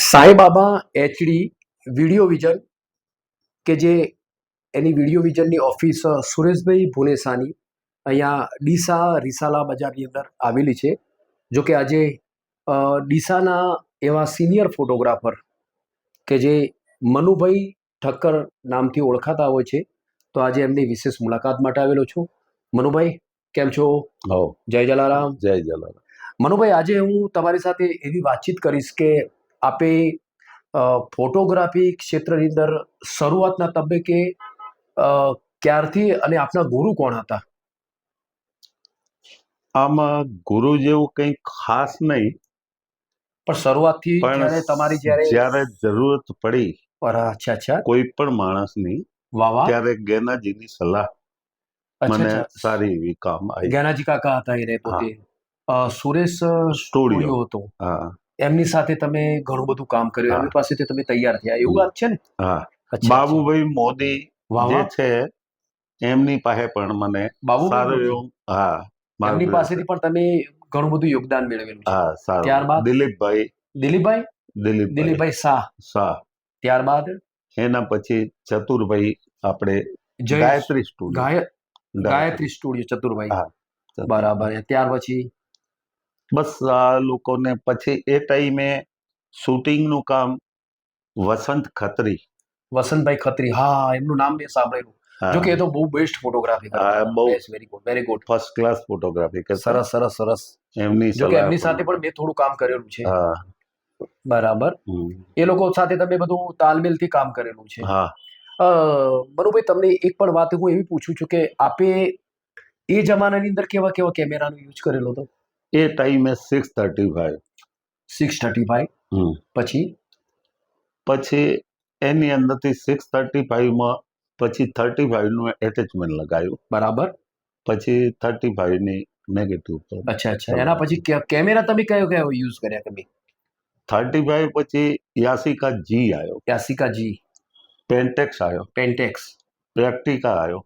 Saibaba HD video vision કે જે એની video વિઝનની office Sureshbhai ભુનેસાની અહીંયા ડીસા રિસાલા બજારની અંદર આવેલી છે. જો કે આજે ડીસાના એવા સિનિયર ફોટોગ્રાફર કે જે મનુભાઈ ઠક્કર નામથી ઓળખાતા હોય છે, તો આજે એમની વિશેષ મુલાકાત માટે આવેલો છું. મનુભાઈ, કેમ છો? જય જલારામ. જય જલારામ. મનુભાઈ, આજે હું તમારી સાથે એવી વાતચીત કરીશ કે આપે ફોટોગ્રાફી ક્ષેત્રની અંદર શરૂઆતના તબક્કે ક્યારથી અને આપના ગુરુ કોણ હતા? આમાં ગુરુ જેવું કંઈ ખાસ નહીં, પણ શરૂઆતથી પણ તમારી જ્યારે જરૂરત પડી અચ્છા કોઈ પણ માણસની, વાહ વાહ, ત્યારે ગેનાજીની સલાહ મને સારી એવી કામ આવી. જ્ઞાનાજી કાકા હતા એ પોતે સુરેશ સ્ટુડિયો હતો, હા, એમની સાથે તમે ઘણું બધું કામ કર્યું, એમની પાસેથી તમે તૈયાર થયા, એવું વાત છે ને? હા, બાબુભાઈ મોદી જે છે એમની પાસે પણ મને સારું એવું, હા, એમની પાસેથી પણ તમે ઘણું બધું યોગદાન મેળવેલું છે. હા, સારું. ત્યારબાદ દિલીપભાઈ દિલીપભાઈ શાહ, ત્યારબાદ એના પછી ચતુરભાઈ, આપણે ગાયત્રી સ્ટુડિયો ચતુરભાઈ, બરાબર. ત્યાર પછી બસ આ લોકોને પછી એ ટાઈમે શૂટિંગનું કામ વસંતભાઈ ખત્રી, હા, એમનું નામ મેં સાંભળેલું. જો કે એ તો બહુ બેસ્ટ ફોટોગ્રાફી કરતા, બહુ very good, first class photography કરતા. સરસ. એમની સાથે પણ મેં થોડું કામ કરેલું છે. બરાબર. એ લોકો સાથે તમે બધું તાલમેલથી કામ કરેલું છે. મનુભાઈ, તમને એક પણ વાત હું એવી પૂછું છું કે આપે એ જમાનાની અંદર કેવા કેવા કેમેરાનો યુઝ કરેલો હતો? એ ટાઈમે 635. પછી એની અંદરથી 635માં પછી 35 નું એટેચમેન્ટ લગાવ્યું. બરાબર. પછી 35 ની નેગેટિવ. અચ્છા. એના પછી કેમેરા તમે કયો યુઝ કર્યા તમે? 35 પછી યાસિકા જી આવ્યો, પેન્ટેક્સ આવ્યો,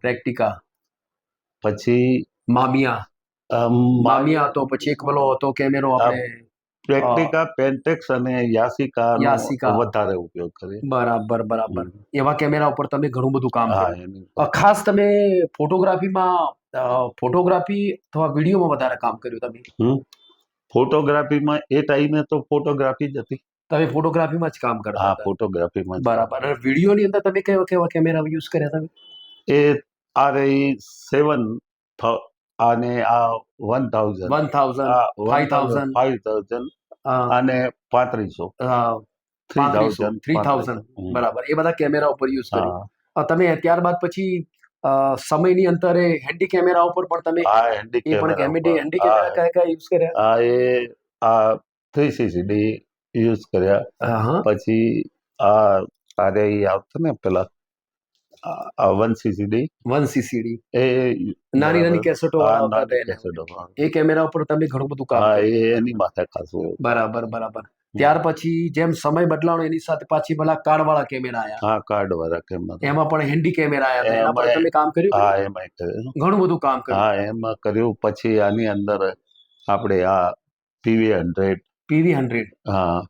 પ્રેક્ટિકા, પછી મામિયા હતો, પછી એક પેલો હતો કેમેરો, આપણે પ્રેક્ટિકા, પેન્ટેક્સ અને યાસિકાનો વધારે ઉપયોગ કર્યો. બરાબર. એવા કેમેરા ઉપર તમે ઘણું બધું કામ કર્યું. ખાસ તમે ફોટોગ્રાફી અથવા વિડીયોમાં વધારે કામ કર્યું તમે? ફોટોગ્રાફીમાં એ ટાઈમે તો ફોટોગ્રાફી જ હતી. તમે ફોટોગ્રાફીમાં જ કામ કરતા? હા, ફોટોગ્રાફીમાં. બરાબર. વિડીયોની અંદર તમે કેવા કેમેરા યુઝ કર્યા તમે? એ RE7 અને આ 1000, 5000 અને 3000. બરાબર. એ બધા કેમેરા ઉપર યુઝ કર્યું તમે. ત્યારબાદ પછી સમયની અંતરે હેન્ડી કેમેરા ઉપર પણ તમે હેન્ડી કેમેરા કયા યુઝ કર્યા? એ 3CCD યુઝ કર્યા. પછી આવતો ને પેલા 1CCD એ નાની કેસેટો વાળા, એ કેમેરા ઉપર તમે ઘણું બધું કામ કર્યું. એની માથે ખાસું. બરાબર. ત્યાર પછી જેમ સમય બદલાણો એની સાથે પાછી પેલા કાર્ડ વાળા કેમેરા આયા. હા, કાર્ડ વાળા કેમેરા, એમાં પણ હેન્ડી કેમેરા આયા, એના પર તમે કામ કર્યું? હા, એમાં કર્યું, ઘણું બધું કામ કર્યું. હા, એમાં કર્યું. પછી આની અંદર આપણે આ PV100, હા,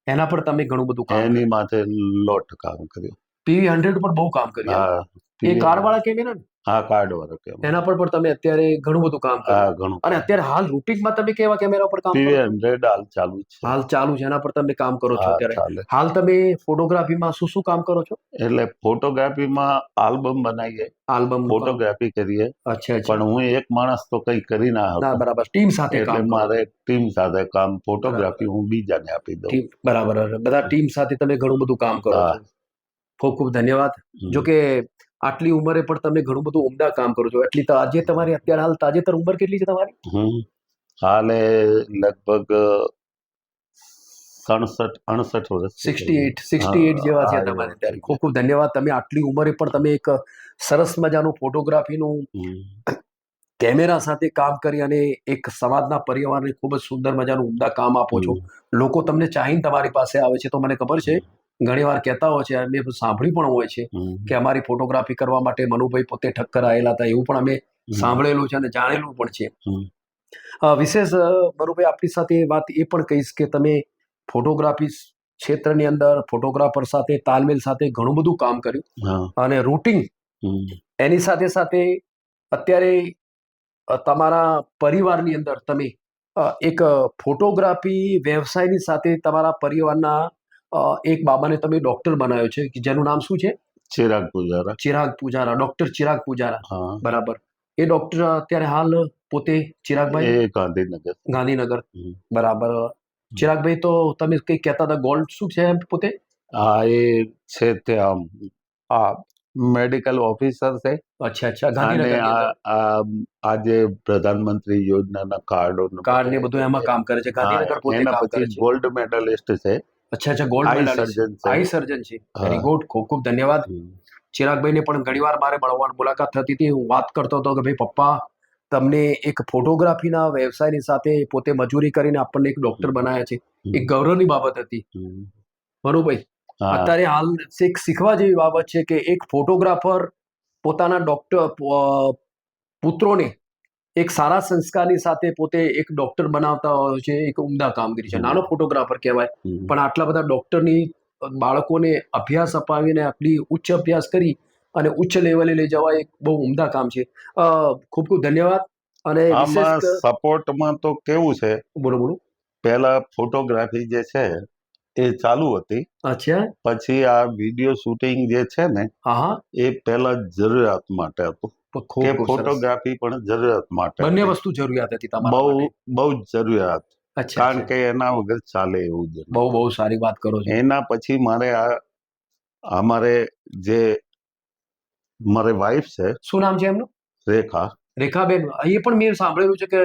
એના પર તમે ઘણું બધું કામ, એની માથે લોટ કામ કર્યું. PV100 પર બહુ કામ કર્યું. હા, એ કાર્ડ વાળા કેમેરા ને? હા, કાર્ડ વાળા કેમેરા, એના પર પણ તમે અત્યારે ઘણું બધું કામ કર્યું. અને અત્યારે હાલ રૂટિનમાં તમે કેવા કેમેરા પર કામ કરો? PV100 હાલ ચાલુ છે. એના પર તમે કામ કરો છો અત્યારે. હાલ તમે ફોટોગ્રાફીમાં શું કામ કરો છો? એટલે ફોટોગ્રાફીમાં આલ્બમ બનાવીએ, ફોટોગ્રાફી કરીએ. પણ હું એક માણસ તો કઈ કરી ના શકું. બરાબર. ટીમ સાથે એટલે મારે ટીમ સાથે કામ, ફોટોગ્રાફી હું બીજાને આપી દઉં. બરાબર. બધા ટીમ સાથે તમે ઘણું બધું કામ કરો છો. ખૂબ ખૂબ ધન્યવાદ. જો કે આટલી ઉંમરે પણ તમે ઘણું બધું ઉમદા કામ કરો છો. એટલી તો આજે તમારી અત્યારે હાલ તાજેતર ઉંમર કેટલી છે તમારી? હાલે લગભગ 67-68 વર્ષ. 68 જેવા છે તમારે ત્યારે. ખૂબ ખૂબ ધન્યવાદ. તમે આટલી ઉંમરે પણ તમે એક સરસ મજાનું ફોટોગ્રાફીનું કેમેરા સાથે કામ કરી અને એક સમાજના પરિવારને ખૂબ જ સુંદર મજાનું ઉમદા કામ આપો છો. લોકો તમને ચાહીને તમારી પાસે આવે છે, તો મને ખબર છે ઘણી વાર કહેતા હોય છે, મેં સાંભળ્યું પણ હોય છે કે અમારી ફોટોગ્રાફી કરવા માટે મનુભાઈ પોતે ઠક્કર આવેલા હતા, એવું પણ અમે સાંભળેલું છે અને જાણેલું પણ છે. વિશેષ મનુભાઈ, આપણી સાથે વાત એ પણ કહીશ કે તમે ફોટોગ્રાફી ક્ષેત્રની અંદર ફોટોગ્રાફર સાથે તાલમેલ સાથે ઘણું બધું કામ કર્યું હા અને રૂટિંગ એની સાથે સાથે અત્યારે તમારા પરિવારની અંદર તમે એક ફોટોગ્રાફી વ્યવસાયની સાથે તમારા પરિવારના એક બાબાને તમે ડોક્ટર બનાવ્યો છે કે જેનું નામ શું છે? ચિરાગ પૂજારા. ચિરાગ પૂજારા, ડોક્ટર ચિરાગ પૂજારા. હા બરાબર. એ ડોક્ટર અત્યારે હાલ પોતે ચિરાગભાઈ એ ગાંધીનગર. ગાંધીનગર. બરાબર. ચિરાગભાઈ તો તમે કંઈક કહેતા હતા, ગોલ્ડ શું છે પોતે? હા એ છે તે મેડિકલ ઓફિસર છે. અચ્છા અચ્છા. અને ગાંધીનગરની અંદર આજે પ્રધાનમંત્રી યોજનાના કાર્ડ ને બધું એમાં કામ કરે છે. ગાંધીનગર પોતે એના કામ કરે પછી છે. ગોલ્ડ મેડલિસ્ટ છે. અચ્છા અચ્છા. ગોલ્ડ આઈ મેડાલિસ્ટ સર્જન છે. આઈ સર્જન છે. હા. Very good. ખૂબ ખૂબ ધન્યવાદ. ચિરાગભાઈને પણ ઘણીવાર મારે મળવાની મુલાકાત થતી હતી. હું વાત કરતો હતો કે ભાઈ પપ્પા તમને એક ફોટોગ્રાફીના વ્યવસાયની સાથે પોતે મજૂરી કરીને આપણને એક ડોક્ટર બનાવ્યા છે. એક ગૌરવની બાબત હતી. મનુભાઈ, હા. અત્યારે હાલ એક શીખવા જેવી બાબત છે કે એક ફોટોગ્રાફર પોતાના ડોક્ટર પુત્રોને એક સારા સંસ્કારની સાથે પોતે એક ડોક્ટર બનાવતા હોય છે. એક ઉમદા કામગીરી છે. નાનો ફોટોગ્રાફર કહેવાય, પણ આટલા બધા ડોક્ટરની બાળકોને અભ્યાસ અપાવીને આટલી ઉચ્ચ અભ્યાસ કરી અને ઉચ્ચ લેવલે લઈ જવા એક બહુ ઉમદા કામ છે. ખૂબ ખૂબ ધન્યવાદ. અને આમાં વિશેષ સપોર્ટમાં તો કેવું છે, બોલો બોલો. પહેલા ફોટોગ્રાફી જે છે એ ચાલુ હતી. અચ્છા. પછી આ વિડીયો શૂટિંગ જે છે ને હા હા. એ પહેલા જરૂરિયાત માટે હતું કે ખૂબ ખૂબ સરસ. ફોટોગ્રાફી પણ જરૂરિયાત માટે બંને હતી. વસ્તુ જરૂરિયાત હતી તમારા બહુ માટે. બહુ જ જરૂરિયાત. અચ્છા કારણ અચ્છા. કે એના વગર ચાલે એવું જ બહુ બહુ સારી વાત કરો છો. એના પછી અમારે જે મારે વાઈફ છે શું નામ છે એમનું? રેખા. રેખાબેન. એ પણ મેં સાંભળેલું છે કે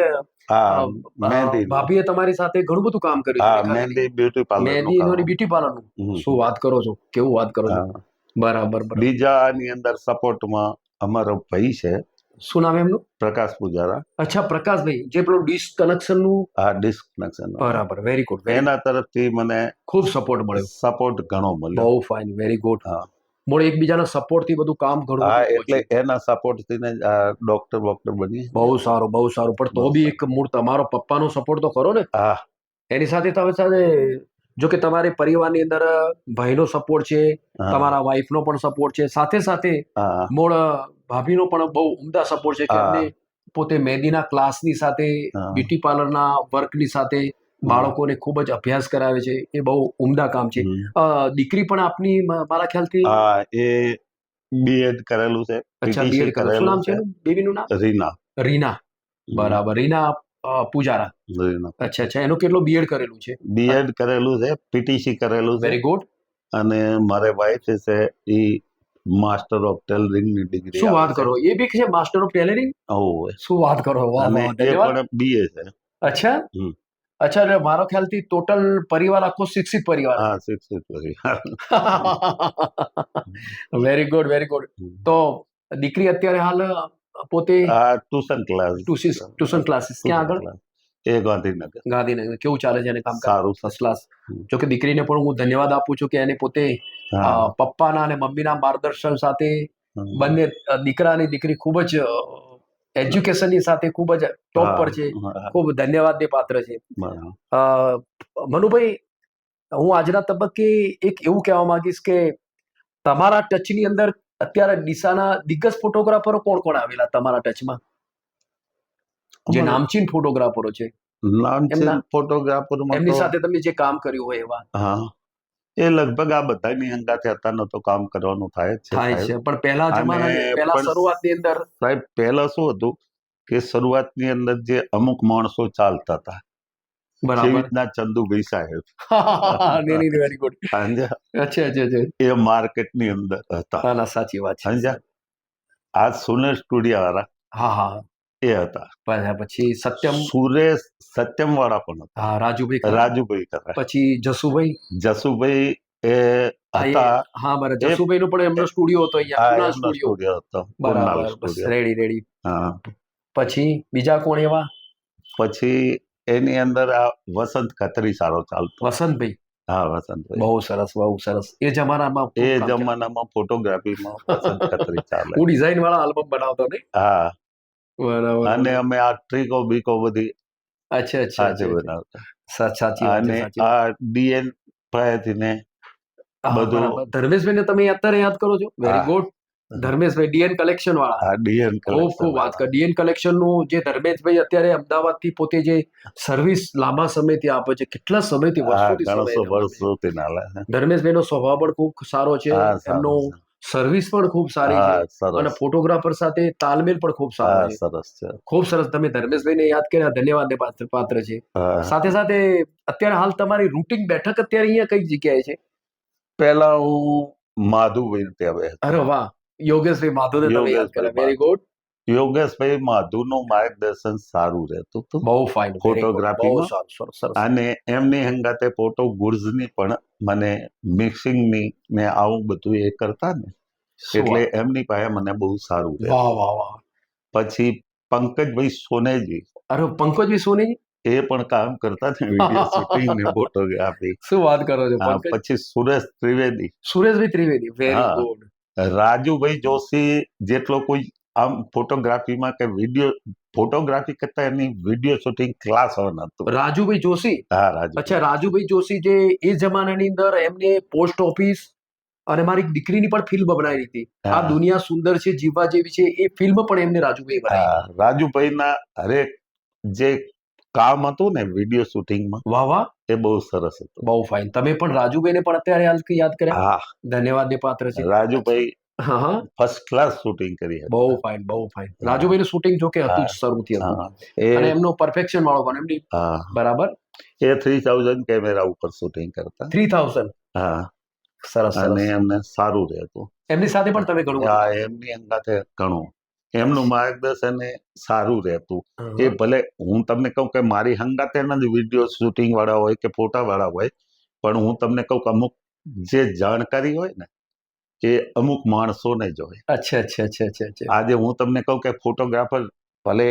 હા મહેંદીનું. ભાભીએ તમારી સાથે ઘણું બધું કામ કર્યું છે. હા રેખાબેને. મહેંદી બ્યુટી પાર્લર મહેંદી અને બ્યુટી પાર્લરનું. શું વાત કરો છો, કેવું વાત કરો છો. બરાબર બરાબર. બીજા આની અંદર સપોર્ટમાં અમારો ભાઈ છે. શું નામ એમનું? પ્રકાશ પૂજારા. અચ્છા, પ્રકાશભાઈ, જે પેલું ડિશ કનેક્શનનું. આ ડિસ્ક કનેક્શન. બરાબર. Very good. એના તરફથી મને ખૂબ સપોર્ટ મળ્યો. સપોર્ટ ઘણો મળ્યો. બહુ ફાઇન. Very good. હા મળે એકબીજાના સપોર્ટથી બધું કામ ઘણું હા બધું એટલે પહોંચ્યું. એના સપોર્ટથી ને ડોક્ટર બની. બહુ સારું બહુ સારું. પણ તો બી એક મૂળ તમારો પપ્પાનો સપોર્ટ તો ખરો ને. હા એની સાથે તમે સાથે જો કે તમારી પરિવારની અંદર ભાઈનો સપોર્ટ છે, તમારા વાઈફનો પણ સપોર્ટ છે, સાથે સાથે હા મૂળ ભાભીનો પણ બહુ ઉમદા સપોર્ટ છે કે એમને પોતે મહેંદીના ક્લાસની સાથે બ્યુટી પાર્લરના વર્કની સાથે બાળકોને ખૂબ જ અભ્યાસ કરાવે છે. એ બહુ ઉમદા કામ છે. દીકરી પણ આપની મારા ખ્યાલથી એ બીએડ કરેલું છે. અચ્છા, બીએડ કરેલું. શું નામ છે એનું બેબીનું નામ? રીના. રીના. બરાબર. રીના પૂજારા. અચ્છા અચ્છા. એનું કેટલું બીએડ કરેલું છે? બીએડ કરેલું છે, પીટીસી કરેલું છે. Very good. અને મારે વાઈફ છે એ માસ્ટર ઓફ ટેલરિંગ ની ડિગ્રી. શું વાત કરો, એ બી છે માસ્ટર ઓફ ટેલરિંગ? ઓહ, શું વાત કરો. વાહ અને વાહ, એ ધન્યવાદ. પણ બીએ છે. અચ્છા અચ્છા. એટલે મારો ખ્યાલથી ટોટલ પરિવાર આખો શિક્ષિત પરિવાર. હા શિક્ષિત પરિવાર. Very good very good. તો દીકરી અત્યારે હાલ પોતે ટ્યુશન ક્લાસ. ટ્યુશન ક્લાસીસ ક્યાં આગળ? એ ગાંધીનગર. ગાંધીનગર. કેવું ચાલે છે એને કામ? સારું. First class. જો કે દીકરીને પણ હું ધન્યવાદ આપું છું કે એને પોતે પપ્પાના અને મમ્મીના માર્ગદર્શન સાથે બંને દીકરા અને દીકરી ખૂબ જ એજ્યુકેશનની સાથે ખૂબ જ ટોપ પર છે. ખૂબ ધન્યવાદને પાત્ર છે. મનુભાઈ, હું આજના તબક્કે એક એવું કહેવા માંગીશ કે તમારા ટચની અંદર અત્યારે ડીસાના દિગ્ગજ ફોટોગ્રાફરો કોણ કોણ આવેલા તમારા ટચમાં, જે નામચીન ફોટોગ્રાફરો છે? એમની સાથે તમે જે કામ કર્યું હોય એવા. હા, એ લગભગ આ બધાની અંગાથે અત્યારનો તો કામ કરવાનું થાય જ છે. પણ પહેલા જમાના પહેલા શરૂઆતની અંદર સાહેબ પહેલા શું હતું કે શરૂઆતની અંદર જે અમુક માણસો ચાલતા હતા, જેવી રીતના ચંદુભાઈ સાહેબ. Very good. અચ્છા અચ્છા. એ માર્કેટની અંદર હતા. ના, સાચી વાત છે. આ સુનેર સ્ટુડિયો વાળા. હા હા. એ હતા. પછી સત્યમ સુરેશ સત્યમ વાળા પણ હતા. હા, રાજુભાઈ. રાજુભાઈ હતા. પછી જસુભાઈ એ હતા. હા બરાબર. જસુભાઈ નો પણ એમનો સ્ટુડિયો હતો અહીંયા, સ્ટુડિયો હતો. બરાબર. Ready ready. પછી બીજા કોણ એવા? પછી એની અંદર આ વસંત ખત્રી સારો ચાલતો. વસંતભાઈ. હા વસંતભાઈ. બહુ સરસ બહુ સરસ. એ જમાનામાં ફોટોગ્રાફીમાં વસંત ખત્રી ચાલે. હું ડિઝાઇન વાળા આલ્બમ બનાવતો ને. હા બરાબર. અને અમે આ ટ્રીકો બીકો બધી અચ્છા અચ્છા બનાવતા. સાચી વાત. અને આ પાસેથી ને બધું. ધર્મેશભાઈ ને તમે અત્યારે યાદ કરો છો? Very good. ધર્મેશભાઈ ડીએન કલેક્શન વાળા. ડીએન ખૂબ ખૂબ વાત કર. ડીએન કલેક્શન નું જે ધર્મેશભાઈ અત્યારે અમદાવાદ થી પોતે જે સર્વિસ લાંબા સમયથી આપે છે, કેટલા સમયથી વર્ષોથી ધર્મેશભાઈ નો સ્વભાવ પણ ખૂબ સારો છે, એમનો સર્વિસ પણ ખૂબ સારી છે અને ફોટોગ્રાફર સાથે તાલમેલ પણ ખૂબ સારો છે. સરસ છે, ખૂબ સરસ. તમે ધર્મેશભાઈ ને યાદ કર્યા, ધન્યવાદ પાત્ર છે. સાથે સાથે અત્યારે હાલ તમારી રૂટિંગ બેઠક અત્યારે અહીંયા કઈ જગ્યાએ છે? પહેલા હું માધુભાઈ ત્યાં. અરે વાહ, યોગેશભાઈ માધુને તમે યાદ કર્યા. Very good. યોગેશભાઈ માધુનું માર્ગદર્શન સારું રહેતું હતું, બહુ ફાઇન ફોટોગ્રાફીમાં. અને એમની હંગાતે ફોટો ગુડ્સની પણ મને મિક્સિંગની ને આવું બધું એ કરતા ને, એટલે એમની પાસે મને બહુ સારું રહે. વાહ વાહ વાહ. પછી પંકજભાઈ સોનેજી. અરે પંકજભાઈ સોનેજી એ પણ કામ કરતા ને, વિડીયો શૂટિંગ ને ફોટોગ્રાફી. શું વાત કરો છો? પછી સુરેશભાઈ ત્રિવેદી. Very good. રાજુભાઈ જોશી જેટલો કોઈ આમ ફોટોગ્રાફીમાં કે વિડીયો ફોટોગ્રાફી કરતા એની વિડીયો શૂટિંગ ક્લાસ વન હતું. રાજુભાઈ જોશી. હા, અચ્છા, રાજુભાઈ જોશી જે એ જમાનાની અંદર એમને પોસ્ટ ઓફિસ અને મારી દીકરીની પણ ફિલ્મ બનાવી હતી, આ દુનિયા સુંદર છે, જીવવા જેવી છે, એ ફિલ્મ પણ એમને રાજુભાઈ બનાવી. રાજુભાઈના હરેક જે કામ હતું ને વિડીયો શૂટિંગમાં, વાહ વાહ, એ બહુ સરસ હતું. બહુ ફાઇન. તમે પણ રાજુભાઈને પણ અત્યારે યાદ કર્યા? હા, ધન્યવાદ પાત્ર છે. રાજુભાઈ ફર્સ્ટ ક્લાસ શૂટિંગ કરી. બહુ ફાઇન, બહુ ફાઇન. રાજુભાઈ નું શૂટિંગ જો કે હતું જ શરૂથી હતું, અને એમનો પરફેક્શન વાળો પણ એમની બરાબર. એ 3000 કેમેરા ઉપર શૂટિંગ કરતા. 3000. હા, સરસ. અને એમને સારું રહેતું. એમની સાથે પણ તમે ઘણું. હા, એમની અંગાતે ઘણું એમનું માર્ગદર્શન સારું રહેતું. એ ભલે હું તમને કહું કે મારી હંગાતે જ વિડીયો શૂટિંગ વાળા હોય કે ફોટા વાળા હોય, પણ હું તમને કહું કે અમુક જે જાણકારી હોય ને એ અમુક માણસોને જ હોય. અચ્છા. આજે હું તમને કહું કે ફોટોગ્રાફર ભલે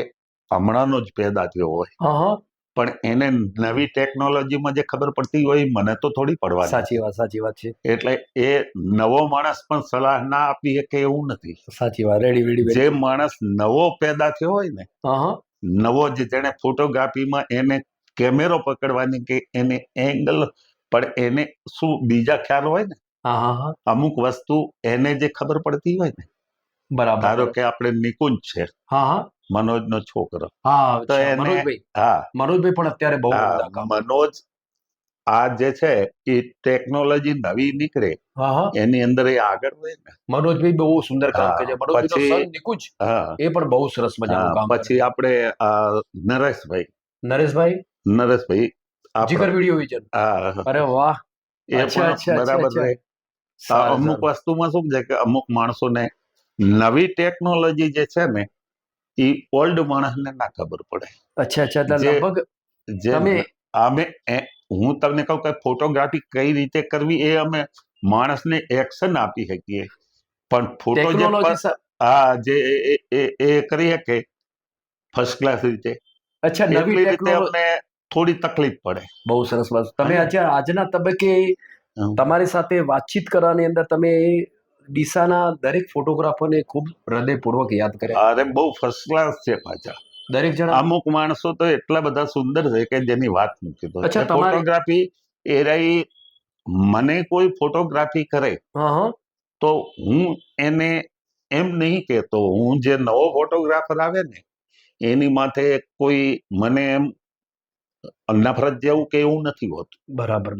હમણાંનો જ પેદા થયો હોય, પણ એને નવી ટેકનોલોજીમાં જે ખબર પડતી હોય મને તો થોડી પડવાની. સાચી વાત છે. એટલે એ નવો માણસ પણ સલાહ ના આપી શકે એવું નથી. સાચી વાત. જે માણસ નવો પેદા થયો હોય ને, નવો જેને ફોટોગ્રાફીમાં એને કેમેરો પકડવાની કે એને એંગલ, પણ એને શું બીજા ખ્યાલ હોય ને, અમુક વસ્તુ એને જે ખબર પડતી હોય ને, બરાબર. ધારો કે આપણે નિકુંજ છે, મનોજનો છોકરો, તો એને મનોજભાઈ પણ અત્યારે બહુ મનોજ આ જે છે એ ટેકનોલોજી નવી નીકળે એની અંદર એ આગળ હોય ને. મનોજભાઈ બહુ સુંદર કામ કરે છે. મનોજભાઈનો સન નિકુંજ એ પણ બહુ સરસ મજાનું કામ કરે છે. પછી આપણે નરેશભાઈ જીગર વિડીયો વિઝન. અરે વાહ, એ પણ બરાબર છે. અમુક વસ્તુમાં શું છે કે અમુક માણસોને નવી ટેકનોલોજી જે છે ને એ ઓલ્ડ માણસને ના ખબર પડે. હું તમને કહું કે ફોટોગ્રાફી કઈ રીતે કરવી એ અમે માણસને એક્શન આપી શકીએ, પણ ફોટો જે એ કરી શકે ફર્સ્ટ ક્લાસ રીતે, એટલી રીતે અમને થોડી તકલીફ પડે. બહુ સરસ વાત. તમે આજના તબક્કે તમારી સાથે વાતચીત કરવાની અંદર તમે ડીસાના દરેક ફોટોગ્રાફરને ખૂબ હૃદયપૂર્વક યાદ કર્યા. અરે બહુ ફર્સ્ટ ક્લાસ છે પાછા દરેક જણા. અમુક માણસો તો એટલા બધા સુંદર છે કે જેની વાત મૂકી દો. ફોટોગ્રાફી એ રહી, મને કોઈ ફોટોગ્રાફી કરે તો હું એને એમ નહીં કહેતો, હું જે નવો ફોટોગ્રાફર આવે ને એની માથે કોઈ મને એમ નફરત જેવું કે એવું નથી હોતું. બરાબર.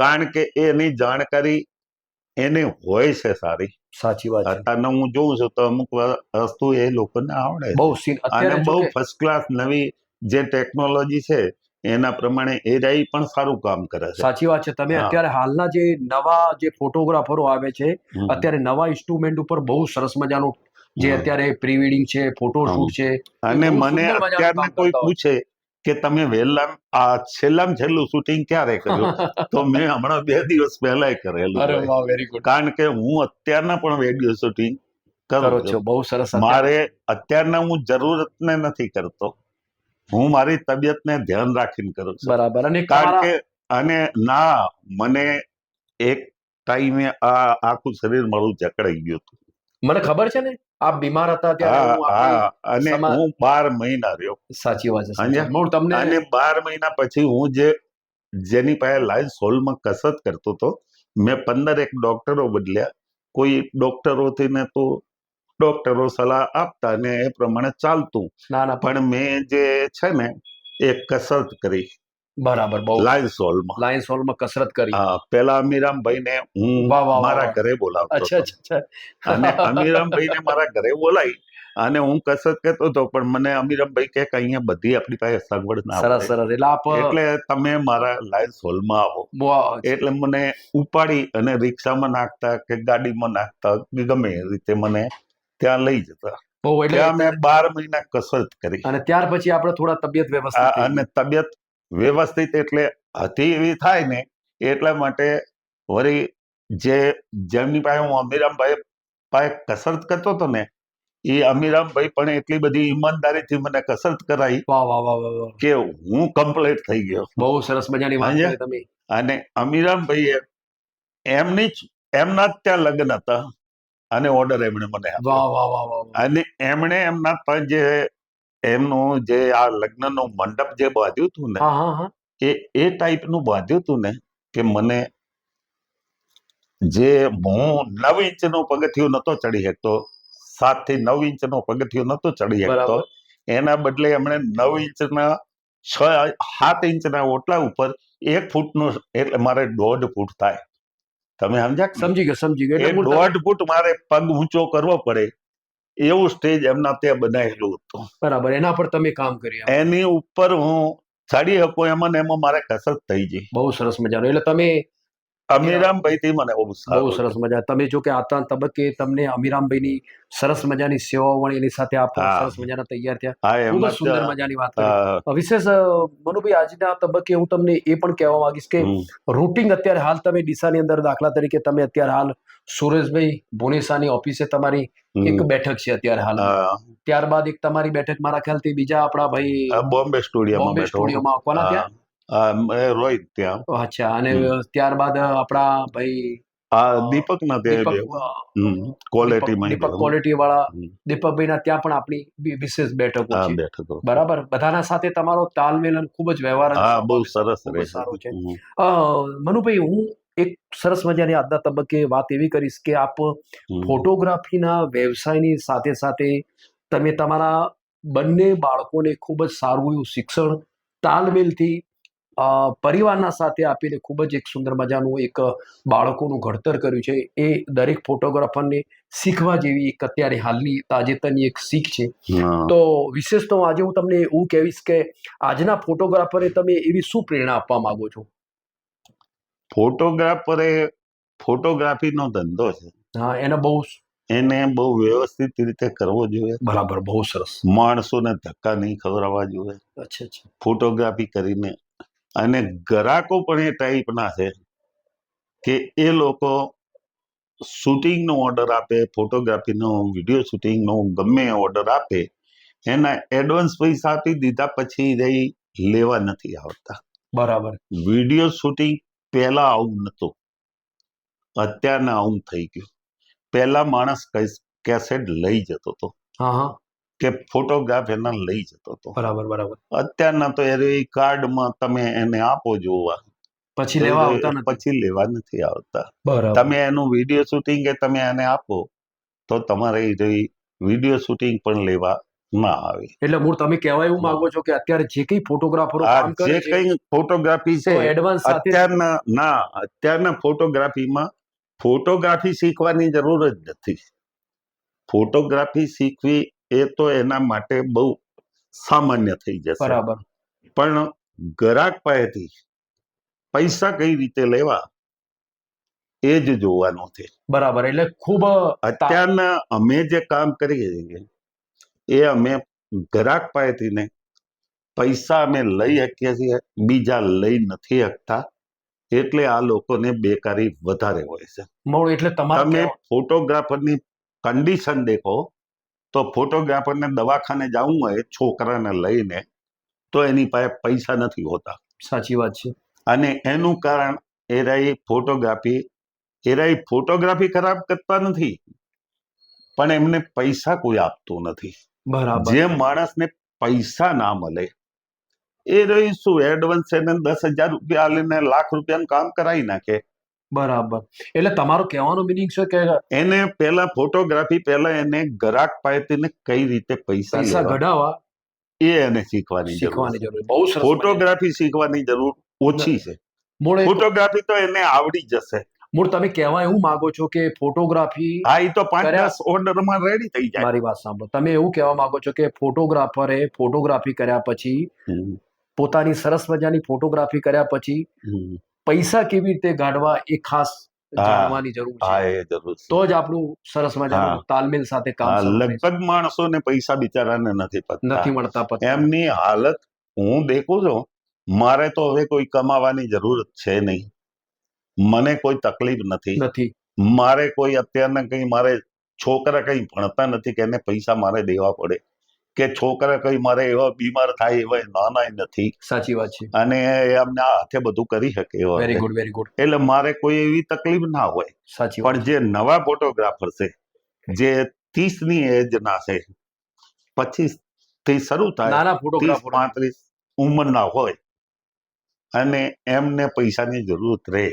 કારણ કે એની જાણકારી એને હોય છે સારી. સાચી વાત. અત્યારે હું જોઉં છું તો અમુક વસ્તુ એ લોકોને આવડે અને બહુ ફર્સ્ટ ક્લાસ નવી જે ટેકનોલોજી છે એના પ્રમાણે એ રહી પણ સારું કામ કરે છે. સાચી વાત છે. તમે અત્યારે હાલના જે નવા જે ફોટોગ્રાફરો આવે છે, અત્યારે નવા ઇન્સ્ટ્રુમેન્ટ ઉપર બહુ સરસ મજાનું જે અત્યારે પ્રી વેડિંગ છે, ફોટોશૂટ છે. અને મને અત્યારના કોઈ પૂછે કે તમે છેલ્લામાં છેલ્લું શૂટિંગ ક્યારે કર્યું, તો મેં હમણાં 2 દિવસ પહેલા કરેલું. કારણ કે હું અત્યારના પણ વિડીયો શૂટિંગ કરું છું. બહુ સરસ. મારે અત્યારના હું જરૂરતને નથી કરતો, હું મારી તબિયતને ધ્યાન રાખીને કરું છું. બરાબર. કારણ કે અને ના મને એક ટાઈમે આખું શરીર મારું જકડાઈ ગયું હતું. મને ખબર છે ને, આપ બીમાર હતા ત્યારે. અને હું 12 મહિના રહ્યો. સાચી વાત છે. અને 12 મહિના પછી હું જે જેની પાસે લાયન્સ હોલમાં કસરત કરતો હતો, મેં 15 ડોક્ટરો બદલ્યા. કોઈ ડોક્ટરોથી ને તો ડોક્ટરો સલાહ આપતા ને એ પ્રમાણે ચાલતું. પણ મેં જે છે ને એ કસરત કરી. બરાબર. બહુ લાયન્સ હોલમાં કસરત કરી. પેલા અમીરામભાઈ ને હું મારા ઘરે બોલાવતો હતો અને અમીરામભાઈ ને મારા ઘરે બોલાવી અને હું કસરત કરતો હતો. પણ મને અમીરામભાઈ કે અહીંયા બધી આપણી પાસે સગવડ ના હોય, એટલે તમે મારા લાયન્સ હોલમાં આવો. એટલે મને ઉપાડી અને રિક્ષામાં નાખતા કે ગાડીમાં નાખતા, ગમે એ રીતે મને ત્યાં લઈ જતા. ત્યાં મેં 12 મહિના કસરત કરી અને ત્યાર પછી આપણે થોડા તબિયત વ્યવસ્થિત અને તબિયત વ્યવસ્થિત એટલે હતી એવી થાય ને, એટલા માટે વળી જેમની પાસે હું અમીરામભાઈ પાસે કસરત કરતો હતો ને, એ અમીરામભાઈ પણ એટલી બધી ઈમાનદારીથી મને કસરત કરાવી કે હું કમ્પ્લીટ થઈ ગયો. બહુ સરસ મજાની વાત કરી તમે. અને અમીરામભાઈએ એમના જ ત્યાં લગ્ન હતા અને ઓર્ડર એમણે મને આપ્યો. અને એમણે એમના ત્યાં જે એમનું જે આ લગ્નનું મંડપ જે બાંધ્યું હતું ને, એ ટાઈપનું બાંધ્યું હતું ને કે મને જે હું 9 ઇંચનું પગથિયું નતો ચડી શકતો, 7 થી 9 ઇંચનું પગથિયું નતો ચડી શકતો, એના બદલે એમણે 9 ઇંચના 6-7 ઇંચના ઓટલા ઉપર 1 ફૂટનું, એટલે મારે 1.5 ફૂટ થાય. તમે સમજ્યા? સમજી ગયો. 1.5 ફૂટ મારે પગ ઊંચો કરવો પડે એવું સ્ટેજ એમના ત્યાં બનાવેલું હતું. બરાબર. એના પર તમે કામ કર્યા? એની ઉપર હું ચડી શકું એમાં ને એમાં મારે કસરત થઈ ગઈ. બહુ સરસ મજાનું. એટલે તમે અમીરામભાઈ થી મને બહુ સરસ મજા. તમે જો કે આતા તબક્કે તમને અમીરામભાઈની સરસ મજાની સેવાઓ મળી, એની સાથે આપ સરસ મજાના તૈયાર થયા. ખૂબ જ સુંદર મજાની વાત કરી. વિશેષ મનુભાઈ, આજના તબક્કે હું તમને એ પણ કહેવા માંગીશ કે રૂટિંગ અત્યારે હાલ તમે ડીસાની અંદર, દાખલા તરીકે તમે અત્યારે હાલ સુરેશભાઈ ભુનેસાની ઓફિસે તમારી એક બેઠક છે અત્યારે હાલ. ત્યારબાદ એક તમારી બેઠક મારા ખ્યાલથી બીજા આપણા ભાઈ બોમ્બે સ્ટુડિયોમાં કોના ત્યાં? રોહિત ત્યાં. અચ્છા. અને ત્યારબાદ આપણા ભાઈ દીપક ક્વોલિટી વાળા દીપકભાઈના ત્યાં પણ આપણી વિશેષ બેઠકો છે. બરાબર. બધાના સાથે તમારો તાલમેલ ખૂબ જ વ્યવહાર બહુ સરસ સારો છે. મનુભાઈ, હું એક સરસ મજાની આજના તબક્કે વાત એવી કરીશ કે આપ ફોટોગ્રાફીના વ્યવસાયની સાથે સાથે તમે તમારા બંને બાળકોને ખૂબ જ સારું એવું શિક્ષણ તાલમેલથી પરિવારના સાથે આપીને ખૂબ જ એક સુંદર મજાનું એક બાળકોનું ઘડતર કર્યું છે. એ દરેક ફોટોગ્રાફરને શીખવા જેવી એક અત્યારે હાલની તાજેતરની એક શીખ છે. તો વિશેષ તો આજે હું તમને એવું કહેવીશ કે આજના ફોટોગ્રાફરે તમે એવી શું પ્રેરણા આપવા માંગો છો? ફોટોગ્રાફીનો ધંધો છે. એને બહુ વ્યવસ્થિત રીતે કરવો જોઈએ. બરાબર. બહુ સરસ. માણસોને ધક્કા નહીં ખવડાવવા જોઈએ. ફોટોગ્રાફી કરીને. અને ગ્રાહકો પણ એ ટાઈપના છે કે એ લોકો શૂટિંગનો ઓર્ડર આપે, ફોટોગ્રાફીનો, વિડીયો શૂટિંગનો ગમે ઓર્ડર આપે, એના એડવાન્સ પૈસા આપી દીધા પછી લેવા નથી આવતા. બરાબર. વિડીયો શૂટિંગ પહેલા આવું નતું, અત્યારના આવું થઈ ગયું. પહેલા માણસ કેસેટ લઈ જતો હતો કે ફોટોગ્રાફ એના લઈ જતો હતો. બરાબર. અત્યારના તો કાર્ડમાં તમે એને આપો જોવા, પછી લેવા નથી આવતા. તમે એનું વિડીયો શૂટિંગ કે તમે એને આપો તો તમારે વિડીયો શૂટિંગ પણ લેવા ના આવે. એટલે મૂળ તમે કહેવા એવું માંગો છો કે અત્યારે જે કઈ ફોટોગ્રાફરો કામ કરે છે, જે કઈ ફોટોગ્રાફી છે અત્યારના ફોટોગ્રાફીમાં ફોટોગ્રાફી શીખવાની જરૂર જ નથી. ફોટોગ્રાફી શીખવી એ તો એના માટે બહુ સામાન્ય થઈ જશે. બરાબર. પણ ગ્રાહક પાસેથી પૈસા કઈ રીતે લેવા એ જ જોવાનું છે. બરાબર. એટલે ખૂબ અત્યારના અમે જે કામ કરીએ છીએ એ અમે ગ્રાહક પાસેથી ને પૈસા અમે લઈ શકીએ છીએ, બીજા લઈ નથી શકતા. એટલે આ લોકોને બેકારી વધારે હોય છે. એટલે તમે ફોટોગ્રાફરની કન્ડિશન દેખો તો ફોટોગ્રાફરને દવાખાને જવું હોય છોકરાને લઈને તો એની પાસે પૈસા નથી હોતા. સાચી વાત છે. અને એનું કારણ ફોટોગ્રાફી ખરાબ કરતા નથી, પણ એમને પૈસા કોઈ આપતું નથી. બરાબર. જે માણસને પૈસા ના મળે એ રહી શું એડવાન્સ એને 10,000 રૂપિયા આલીને લાખ રૂપિયાનું કામ કરાવી નાખે. બરાબર. એટલે તમારો કહેવાનો મિનિંગ છે કે એને પહેલા ફોટોગ્રાફી પહેલા એને ગ્રાહક પાસેથી કઈ રીતે પૈસા લેવા કઢાવવા એ એને શીખવાની જરૂર. બહુ સરસ. ફોટોગ્રાફી શીખવાની જરૂર ઓછી છે. ફોટોગ્રાફી તો એને આવડી જશે. મૂળ તમે કહેવા એવું માંગો છો કે ફોટોગ્રાફી હા, એ તો 5-10 ઓર્ડરમાં રેડી થઈ જાય. મારી વાત સાંભળો, તમે એવું કહેવા માંગો છો કે ફોટોગ્રાફરે ફોટોગ્રાફી કર્યા પછી પોતાની સરસ મજાની ફોટોગ્રાફી કર્યા પછી પૈસા કેવી રીતે ગાઢવા એ ખાસ જાણવાની જરૂર છે. હા, એ જરૂર છે. તો જ આપણું સરસ મજાનું તાલમેલ સાથે કામ લગભગ માણસોને પૈસા બિચારાને નથી મળતા. એમની હાલત હું દેખું છું. મારે તો હવે કોઈ કમાવાની જરૂર છે નહીં. મને કોઈ તકલીફ નથી. મારે કોઈ અત્યારના કઈ મારે છોકરા કઈ ભણતા નથી કે એને પૈસા મારે દેવા પડે કે છોકરા કઈ મારે એવા બીમાર થાય એવા નાના નથી. સાચી વાત છે. અને એમને હાથે બધું કરી શકે એવા. Very good, very good. એટલે મારે કોઈ એવી તકલીફ ના હોય. સાચી પણ જે નવા ફોટોગ્રાફર છે, જે 30 ની એજ ના છે, 25 થી શરૂ થાય, નાના ફોટોગ્રાફર 35 ઉંમરના હોય અને એમને પૈસાની જરૂરત રહે.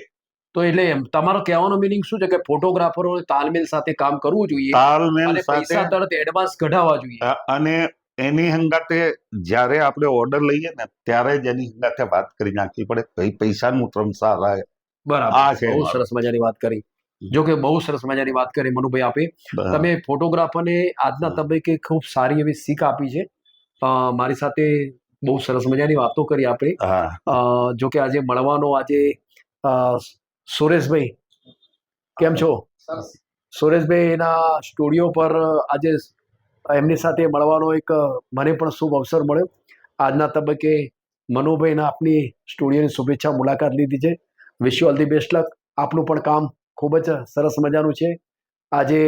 તો એટલે તમારો કહેવાનો મિનિંગ શું છે કે ફોટોગ્રાફરો તાલમેલ સાથે કામ કરવું જોઈએ, તાલમેલ સાથે પૈસા તરત એડવાન્સ કઢાવવા જોઈએ. અને એની હંગાતે જ્યારે આપણે ઓર્ડર લઈએ ને ત્યારે જ એની હંગાતે વાત કરી નાખવી પડે. ભાઈ પૈસાનું ત્રમસા રહે. બરાબર. બહુ સરસ મજાની વાત કરી. જો કે બહુ સરસ મજાની વાત કરી મનુભાઈ આપે. તમે ફોટોગ્રાફરને આજના તબક્કે ખૂબ સારી એવી શીખ આપી છે. મારી સાથે બહુ સરસ મજાની વાતો કરી આપણે. જો કે આજે મળવાનો સુરેશભાઈ, કેમ છો? સુરેશભાઈ એના સ્ટુડિયો પર આજે એમની સાથે મળવાનો એક મને પણ શુભ અવસર મળ્યો. આજના તબક્કે મનુભાઈના આપની સ્ટુડિયોની શુભેચ્છા મુલાકાત લીધી છે. Wish you all the best luck. આપનું પણ કામ ખૂબ જ સરસ મજાનું છે. આજે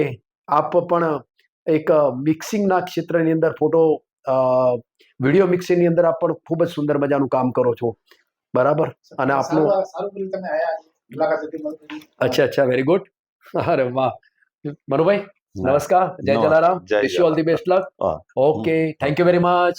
આપ પણ એક મિક્સિંગના ક્ષેત્રની અંદર વિડીયો મિક્સિંગની અંદર આપ પણ ખૂબ જ સુંદર મજાનું કામ કરો છો. બરાબર. અને આપનું અચ્છા, વેરી ગુડ. અરે વાહ. મનુભાઈ નમસ્કાર, જય જલારામ. વિશ you all the best luck. Okay, thank you very much.